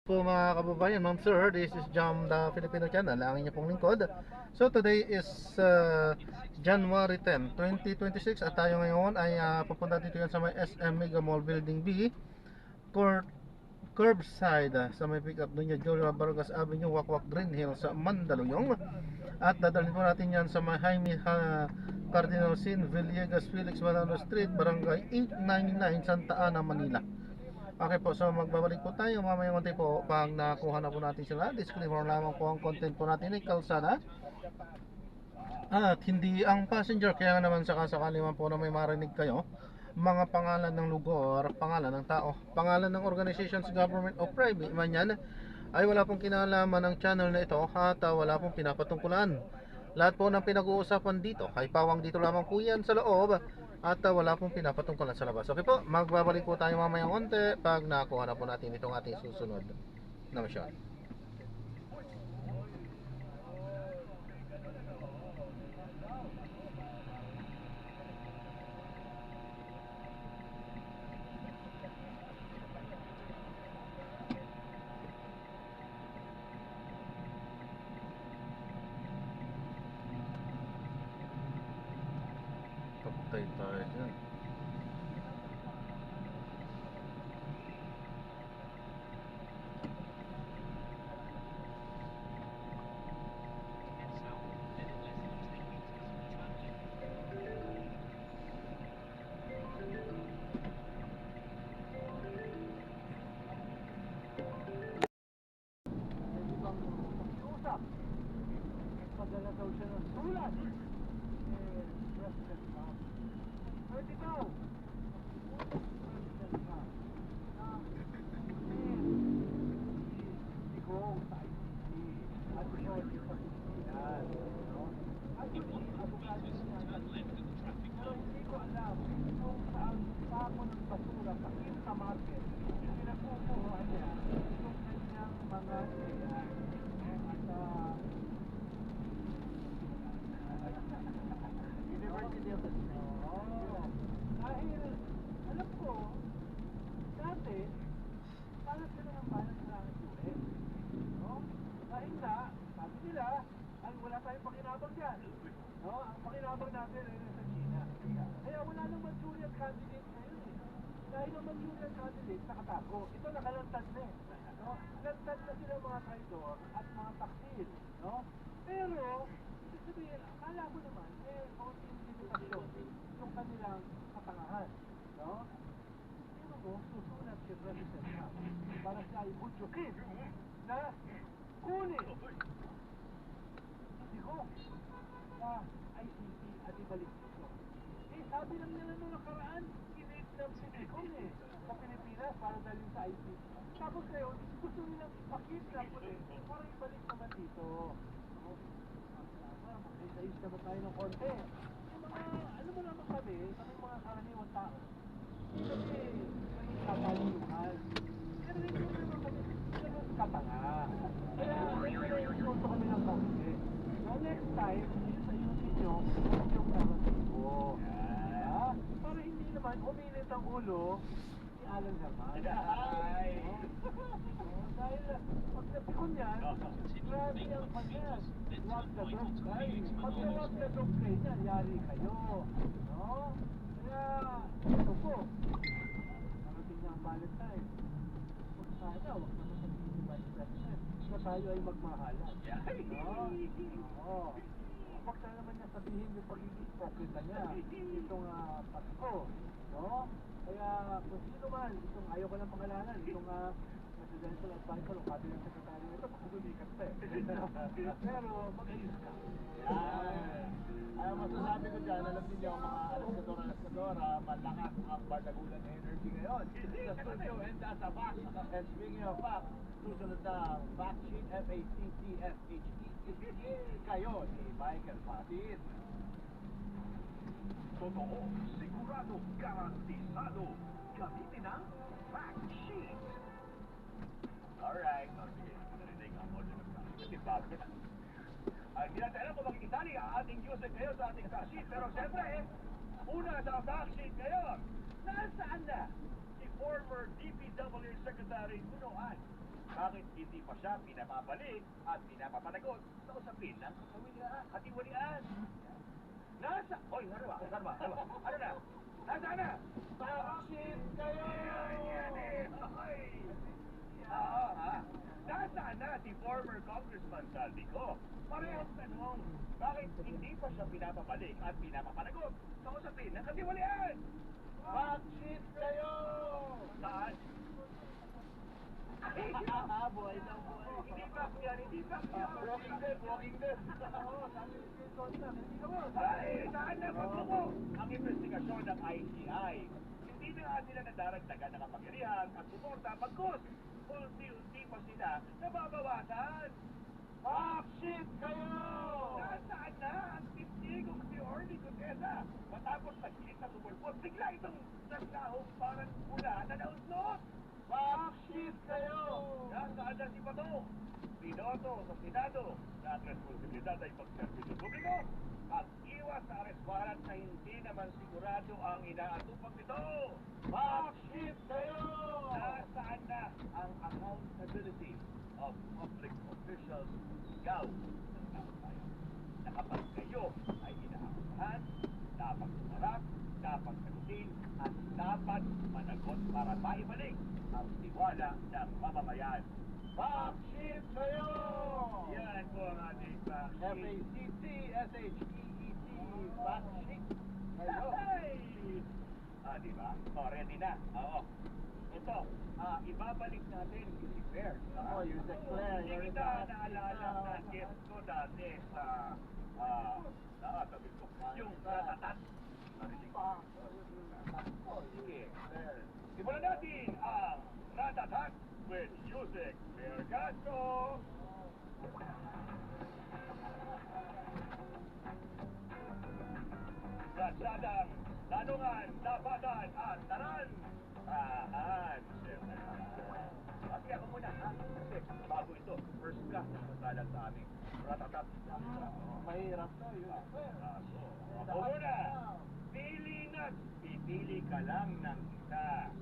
Po mga kababayan, ma'am sir, this is Jam the Filipino Channel, ang inyong pong lingkod. So today is January 10, 2026 at tayo ngayon ay pupunta dito yan sa may SM Mega Mall Building B, Court curbside sa may pick up doon yung Jory Vargas Avenue, Wakwak Green Hills sa Mandaluyong. At dadalhin po natin yan sa may Jaime Cardinal Sin Villegas Felix Manalo Street, Barangay 899, Santa Ana, Manila. Okay po, so magbabalik po tayo mamaya konti po pag nakuha na po natin sila. Disclaimer lamang po ang content po natin ay kalsada at hindi ang passenger. Kaya naman sakasakali man po na may marinig kayo mga pangalan ng lugar, pangalan ng tao, pangalan ng organizations, government o private man yan, ay wala pong kinalaman ng channel na ito at wala pong pinapatungkulan. Lahat po ng pinag-uusapan dito ay pawang dito lamang po yan sa loob at wala pong pinapatungkulan sa labas. Okay po, magbabalik po tayo mamaya konti pag nakuha na po natin itong ating susunod na mission. Kapatay tayo dyan. Padala daw siya ng sulat. President Trump. Pwede daw. President Trump. Ikaw sa ICC. At siya ay Pilipinas. Actually, abogado niya. Pero hindi ko alam kung saan sako ng basura sa Quinta Market. Pinagkukuha niya yung kanyang mga University of the dahil alam ko dati parang sila ng balas na ang US, no? Dahil nga sabi nila ay wala tayong pakinabang dyan, no? Ang pakinabang natin ay sa China, kaya wala nang Manchurian candidate ngayon dahil ang Manchurian candidate nakatago. Ito nakalantad na no? Lantad na sila mga traidor at mga taksil, no? Pero sabihin, akala mo naman, konti intimidasyon yung kanilang katangahan, no? Pero mo, susulat si President Trump para siya ay butsukin na kunin si Hong sa ICC at ibalik dito. Sabi lang nila nung nakaraan, in-exam si Hong sa Pilipinas para dalhin sa ICC. Tapos ngayon, gusto nilang ipakidnap ulit para ibalik naman dito. Mag-ayos naman tayo ng konti. Yung mga, ano mo naman kami, mga karaniwang tao. Kasi, may kapalungan. Pero hindi naman kami, ganun katanga. Kaya, naiinsulto kami ng kaunti. So, next time, ayusin nyo yung naratibo. Para hindi naman umilit ang ulo ni Alan Herman. Dahil, pag napikon yan, grabe ang kanyas. Wag na drop kayo. Pag wag na drop kayo niyan, yari kayo. No? Kaya, ito po. Narating niya ang Valentine. Sana, wag naman sa Vice President na tayo ay magmahalan. No? Oo. Wag na naman niya sabihin yung pagiging hipokrita niya. Itong Pasko. No? Kaya, kung sino man, itong ayaw ko ng pangalanan, itong presidential advisor o cabinet secretary nito, pagkudulikat pa eh. Pero mag-ayos ka. Masasabi ko dyan, alam niyo ang mga alaskadora, malakas ang bardagulan energy ngayon. Sa studio and sa fact. And speaking of fact, susunod na fact sheet, FACTFHT, kayo ni Michael Patin. Totoo, sigurado, garantisado. Gamitin ang fact sheet. Alright, sige, narinig ang order ng fact sheet. Kasi bago na. Hindi natin alam kung makikisali ang ating user ngayon sa ating fact sheet. Pero siyempre, una sa fact sheet ngayon, nasaan na si former DPW Secretary Unoan bakit hindi pa siya pinapabalik at pinapapanagot sa usapin ng katiwalian? Nasa... Oy, ano ba? Ano na? Nasaan na? Bakit kayo? Yan eh. Oy. Oo, ha? Nasaan na si former Congressman Saldico? Parehong tanong, bakit hindi pa siya pinapabalik at pinapapanagot sa usapin ng katiwalian? Bakit kayo? Saan? Buhay na buhay. Hindi back yan. Walking dead. Oo, sabi ni Sir Tony na, hindi ka mo. Ay, saan na pagbuko? Ang investigasyon ng ICI. Hindi na nga sila nadaragdagan ng kapangyarihan at suporta pagkus. Unti-unti pa sila nababawasan. Bakit kayo? Nasaan na ang testigong si Orly Gutesa? Matapos naghilit na sumulpot, bigla itong naglahong parang pula na nauslot. Bakit kayo? Nasaan na si Bato? Binoto sa Senado na ang responsibilidad ay pagserbisyo publiko at iwas sa arrest warrant na hindi naman sigurado ang inaatupag nito. Bakit kayo? Nasaan na ang accountability of public officials? Ikaw ng tayo. Na kapag kayo ay inaakusahan, dapat sumarap, dapat sagutin, at dapat managot para maibalik ang tiwala ng mamamayan. Bakit kayo? Yan po ang ating bakit. FACT, SHEET, Bakit kayo? Ay! Diba? Ready na. Oo. Ito, ibabalik natin yung si Claire. Yung si Claire. Hindi kita naalala na guest ko dati sa, sabi ko, yung ratatat. Sige. Simulan natin ang ratatat with Yusek Claire Castro. Ratsadang, tanungan, dapatan, at taran. Siyempre. Kasi ako muna, ha? Kasi bago ito, first class na masalan sa amin. Ratatat. Mahirap to, yun. Ako muna. Pili na. Pipili ka lang ng isa.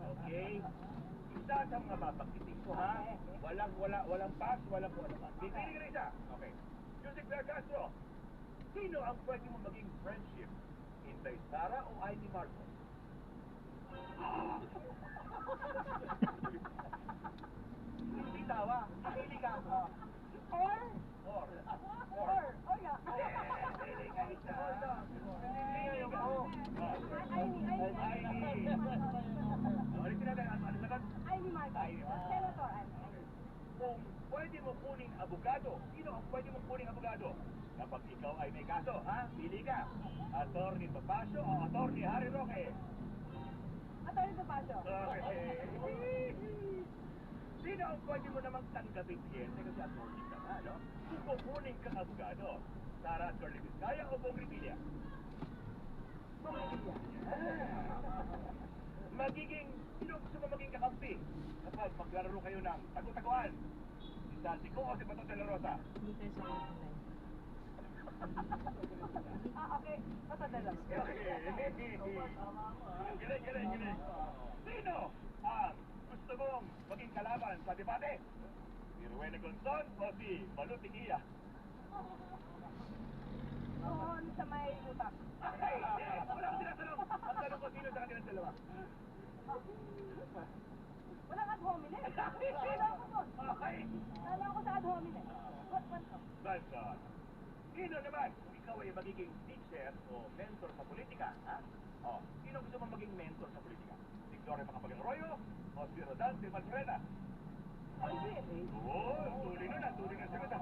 Okay? Isa siyang mapapagtiting ko, ha? Walang pass, walang kung ano pa. Pipili ka ng isa. Okay. Yusek Claire Castro, sino ang pwede mo maging friendship? Inday Sara o Amy Marcos? Hindi tawa. Pili ka. Or? Or. Oh, yeah. Pili ka isa. Pili ka. Ulitin natin. Ano sagot? Amy Marcos. Senator Amy. Kung pwede mo kuning abogado, sino ang pwede mo kuning abogado? Kapag ikaw ay may kaso, ha? Pili ka. Attorney Topacio o Attorney Harry Roque? Attorney Topacio. Okay. Sino ang pwede mo namang tanggapin kliyente kasi attorney ka na, no? Kung kukunin kang abogado, Sara at Curly Vizcaya o Bong Revilla? Magiging, sino gusto mo maging kakampi kapag maglalaro kayo ng tagu-taguan? Si Saldico o si Bato de la Rosa? Hindi tayo sa online. Okay. Patadalas. Giling. Sino ang gusto mong maging kalaban sa debate? Si Rowena Gonzon o si Balu Tiquilla? Doon sa may utak. Ay, wala akong tinatanong. Ang tanong ko, sino sa kanilang dalawa? Walang ad hominem. Kala ko doon. Okay. Kala ko sa ad hominem. Banson. Sino naman? Ikaw ay magiging teacher o mentor sa politika, ha? O, sino gusto mong maging mentor sa politika? Si Gloria Macapagal Arroyo o si Rodante Valcereda? Ay, really? Oo, tuloy na sagot.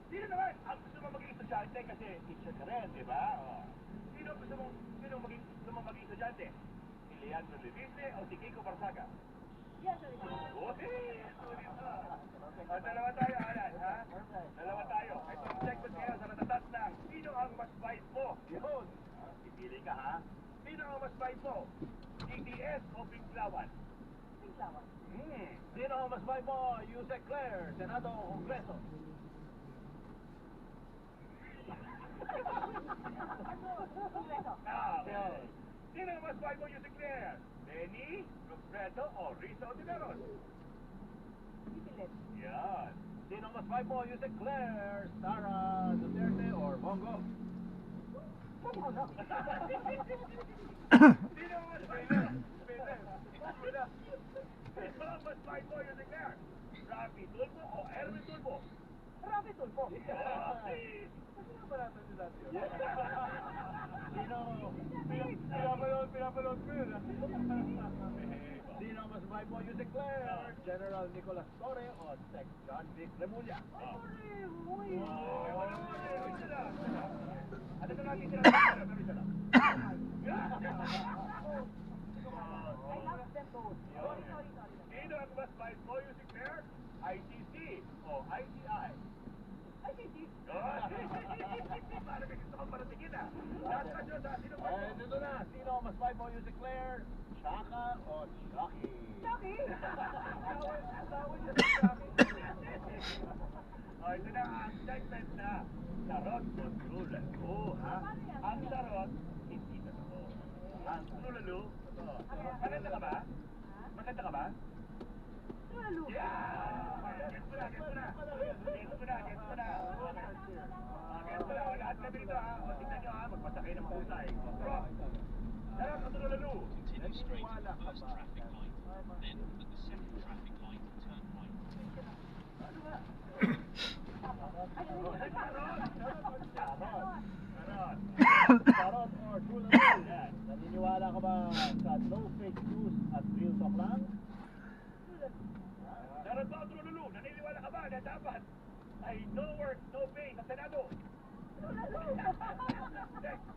Sino naman? Ang gusto mong maging estudyante kasi teacher ka rin, di ba? O, sino gusto mong maging estudyante? Si Leandro Leviste o si Kiko Barsaga? Yes, sorry. Okay, tuloy na. O, dalawa tayo, Alan, ha? Dalawa tayo. Ito ang segment ngayon sa natatas ng sino ang mas bait mo? Yun. Pipili ka, ha? Sino ang mas bait mo? DDS o Pinglawan? Pinglawan. Sino ang mas bait mo? Yusek Claire, Senado o Kongreso? Kongreso. Okay. Sino ang mas bait mo, Yusek Claire? Benny, Lufredo o Risa Ontiveros? Pipilit. Yan. Sino mas five mo? Yusek Claire, Sara Duterte, or Bongo? Ano na? Sino ang mas fight mo? Sino ang mas fight mo yung declare? Rafi Tulfo o Erwin Tulfo? Rafi Tulfo. Kasi nga ba natin si Dati yun? Sino? Pinapanood ko yun. Sino ang mas five mo? Yusek Claire, General Nicolas Torre, o Sec John Vic Remulla? Ano na natin sila? I love them both. Sorry. Sino ang mas fight mo yung declare? ICC o ICI? ICC. Parang may gusto kang paratingin ah. Last question sa sino mas Eh, dito na. Sino ang mas five mo? Yusek Claire, Chaka, o Chucky? Chucky. Ito na ang segment na Charot o Trulalo, ha? Ang charot, hindi totoo. Ang trulalo, totoo. Maganda ka ba? Maganda ka ba? Lalo. Yeah! Gets mo na. Lahat kami dito, ha? O, tignan nyo, ha? Magbasa kayo ng mahusay. Rock! Charot o trulalo? Continue straight to the first traffic light, then at the second traffic light, turn right. Ano ba? Charot or true na yan? Naniniwala ka ba sa no fake news at real talk lang? Charot ba o trulalo? Naniniwala ka ba na dapat ay no work, no pay sa Senado? Next.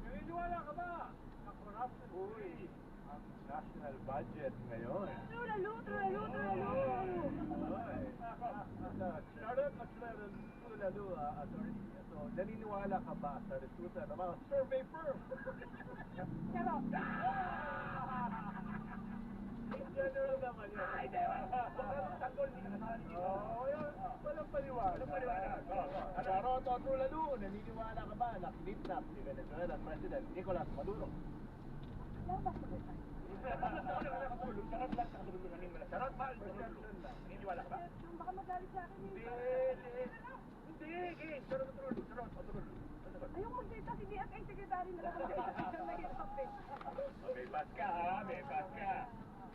Naniniwala ka ba na corruption uy ang national budget ngayon? Lalo. Charot at trulalo, attorney. So, naniniwala ka ba sa resulta ng mga survey firm? Charot. In general naman yun. Ay, di ba? Tanggol, hindi ka nasali dito. Oo, yun. Walang paliwanag. Walang paliwanag. Charot o trulalo, naniniwala ka ba na kidnap si Venezuela's President Nicolas Maduro? Yan ba sa Charot lang sa katulungan nila. Charot ba? Naniniwala ka ba? Baka magalit sa akin. Hindi, game. Charot o trulalo. Ayong magsalita si DFA Secretary na lang. Nahirap eh. May bas ka, ha? May bas ka.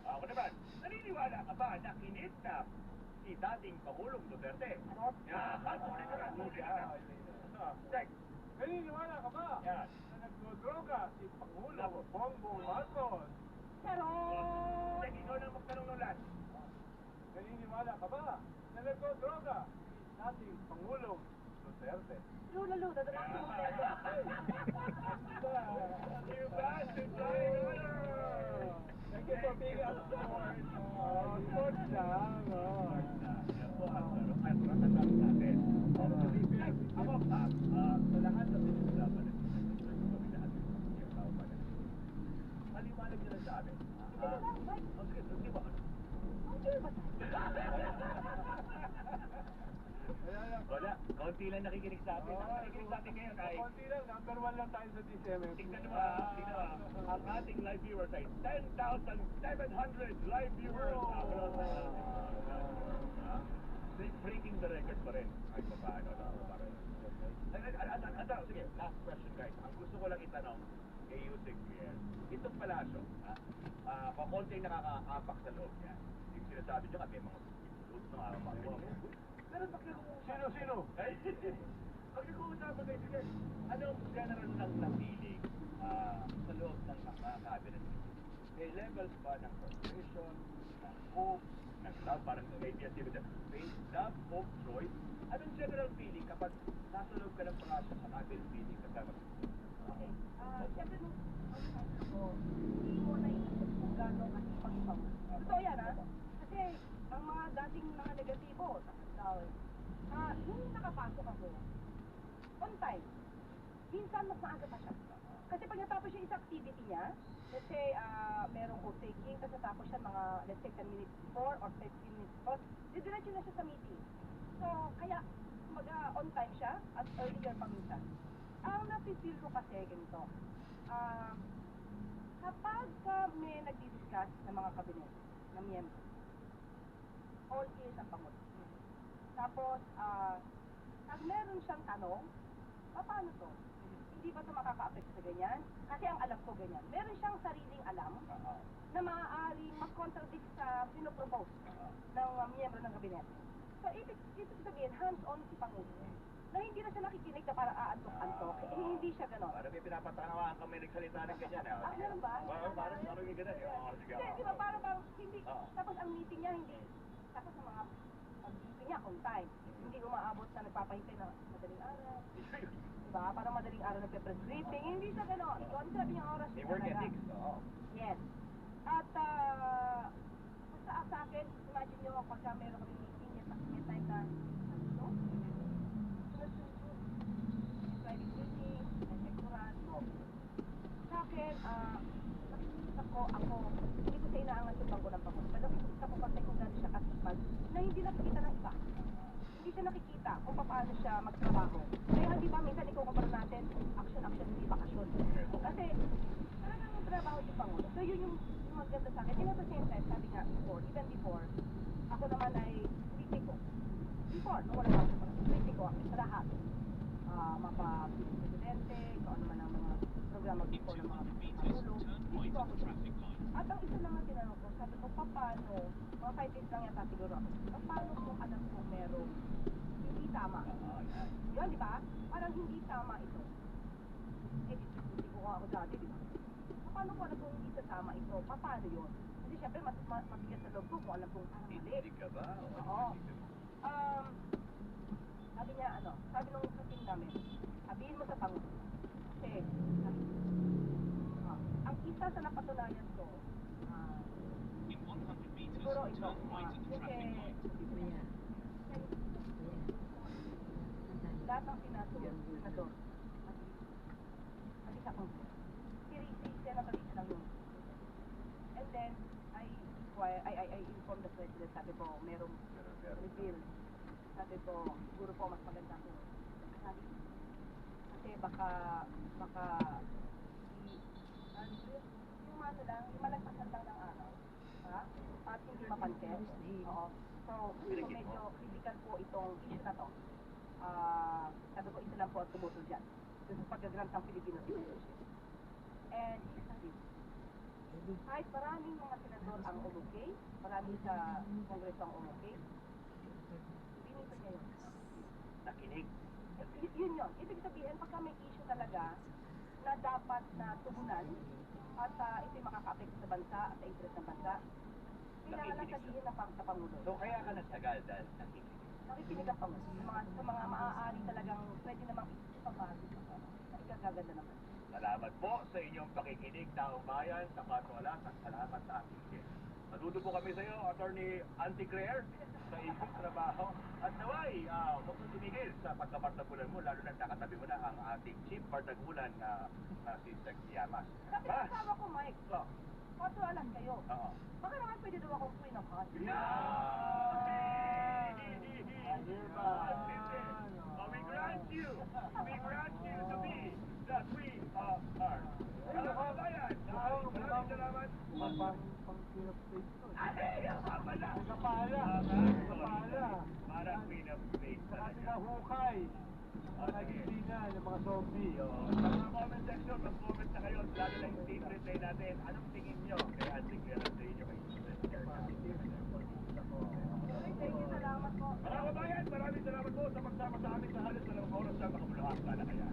Ako naman, naniniwala ka ba na kinidnap si dating Pangulong Duterte? Tuloy na. Check. Naniniwala ka ba Yan. na nagdodroga si Pangulong Bongbong Marcos? Charot. Check, ikaw na magtanong ng last. Naniniwala ka ba na nagdodroga si dating Pangulong Duterte? Lalo. Dadalak ko mo. You bastard, driver! Thank you for being a sport. Sports lang. Yan po ang ratatak natin. Ako, sa lahat ng pinag-usapan natin, maliwanag nyo lang sa amin. Sige ba? Wala, kaunti lang nakikinig sa atin. Ang nakikinig sa atin ngayon ay Konti lang, number 1 lang tayo sa DCMM. tingnan mo ang ating live viewers ay 10,700 live viewers. Breaking the record pa rin. Ay, paano na pa rin. Sige, last question guys. Ang gusto ko lang itanong kay Yusek Pierre. Itong palasyo, pakonti nakakaapak sa loob niya. Yung sinasabi niyo may mga pulot na pero pag Sino? pag nag-uusapan kayo, sige, anong general ng napiling sa loob ng mga cabinet? May levels ba ng frustration, ng hope, ng love, parang media series, faith, love, hope, joy? Anong general feeling kapag nasa loob ka ng pangasya sa cabinet meeting kasama? Okay. Siyempre nung ako, hindi mo naisip kung gano'n ang ipag-ipag. Totoo yan, ha? Kasi ang mga dating mga negatibo, nung nakapasok ako, on time, minsan mas maaga pa siya. Kasi pag natapos yung isang activity niya, let's say, merong vote taking, tapos natapos siya mga, let's say, 10 minutes before or 15 minutes before, didiretso na siya sa meeting. So, kaya, on time siya, at earlier pa minsan. Ang napipil ko kasi ganito, kapag may nagdi-discuss ng mga kabinet, ng miyembro, all ears ang Pangulo. Tapos, pag meron siyang tanong, paano to? Hindi ba ito makaka-affect sa ganyan? Kasi ang alam ko ganyan. Meron siyang sariling alam na maaaring mag-contradict sa pinopropose ng miyembro ng gabinete. So, ibig sabihin, hands-on si Pangulo. Na hindi na siya nakikinig na parang aantok-antok. Hindi siya ganon. Parang may pinapatanawaan kami nagsalita ng ganyan. Ganun ba? Parang yung ganyan. Sige. Hindi, di ba parang hindi. Tapos ang meeting niya, hindi. Tapos ang mga meeting niya, on time. Hindi umaabot na nagpapahintay na madaling araw. Diba? Parang madaling araw nagpe-press briefing. Hindi siya ganon. So, ano sabi niya oras? May work ethics. Yes. At, basta sa akin, imagine nyo pagka meron kami meeting, may time na, ano? Sunod-sunod. Private meeting, may sektoran. Sa akin, nakikita ko ako, hindi ko siya inaangat yung bangko ng Pangulo. Pero nakikita ko kasi kung gano'n siya kasipag, na hindi nakikita ng iba. Hindi siya nakikita kung paano siya magtrabaho. Kaya di ba minsan ikukumpara natin, action, hindi bakasyon. Kasi, talagang trabaho yung Pangulo. So yun yung maganda sa akin. And at the same time, sabi nga even before, ako naman ay kritiko. Before, nung wala ako, kritiko ako sa lahat. Mapa-presidente, kung ano man ang mga programa before ng mga Pangulo. Kritiko ako dyan. At ang isa naman tinanong ko, sabi ko, paano, mga 5 days lang yata siguro ako, paano kung alam ko merong hindi tama? Yun, di ba? Parang hindi tama ito. Eh, hindi ko ako dati, di ba? Paano ko alam kung hindi sa tama ito? Paano yun? Kasi syempre, mabigat sa loob ko kung alam kong parang mali. Hindi ka ba? Oo. Sabi niya, sabi nung kasing namin, sabihin mo sa Pangulo. Kasi, ang isa sa napatunayan ko, In 100 meters, siguro ito, turn right at the traffic light. lahat ng senador, mag-isa kong senatorisa lang yun. And then, I informed the president, sabi ko, merong bill. Sabi ko, siguro po mas maganda ko. Kasi baka, yung lang, yung malagpasan lang ng araw. Ha? At hindi mapansin. Oo. So, medyo critical po itong issue na to. Sabi ko, isa lang po at tumutol dyan. Doon sa pag-grant ng Filipino citizenship. And, kahit maraming mga senador ang umukay, maraming sa kongreso ang umukay, binito niya yun. Nakinig. Yun. Ibig sabihin, pagka may issue talaga na dapat na tugunan at ito'y makaka-affect sa bansa at sa interest ng bansa, kailangan sabihin ng sa Pangulo. So kaya ka nagtagal dahil nakikinig. Nakikinig ang Pangulo. Sa mga maaari talagang pwede namang ipabago na ikagaganda naman. Salamat po sa inyong pakikinig, taong bayan, sa patuwalas at salamat sa ating guest. Saludo po kami sa iyo, Attorney Auntie Claire, sa iyong trabaho. At naway, huwag mong tumigil sa pagkapartagulan mo, lalo na nakatabi mo na ang ating chief partagulan na si Sexy Yamas. Sabi ng asawa ko, Mike, patuwalas kayo. Oo. Baka naman pwede daw akong queen of hearts. No! We grant you to be the queen of hearts. Salamat bayan! Maraming salamat! Pang-queen of space to. Kapala! Para queen of space Saka talaga. pinahukay. Nagitingan yung mga zombie. Sa mga comment section, mag-comment na kayo. Lalo na yung team reply natin. Anong tingin nyo kay Auntie Claire at sa inyo kay Thank you, salamat po. Mga kabayan, maraming salamat po sa pagsama sa amin sa halos na oras sa makabuluhan ka na kaya.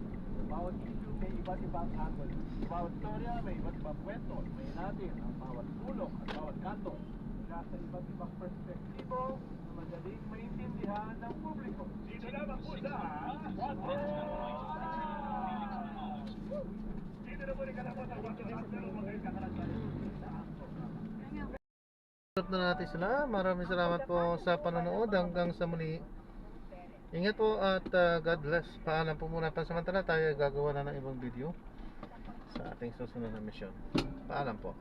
Bawat issue may iba't ibang angle. Bawat storya may iba't ibang kwento. May natin ang bawat sulok at bawat kanto mula sa iba't ibang perspektibo na madaling maintindihan ng publiko. Dito lamang po sa Dito na po rin kalabot ang Water Hospital o mga kakalasan. Na natin sila. Maraming salamat po sa panonood. Hanggang sa muli. Ingat po at God bless. Paalam po muna. Pansamantala tayo gagawa na ng ibang video sa ating susunod na mission. Paalam po.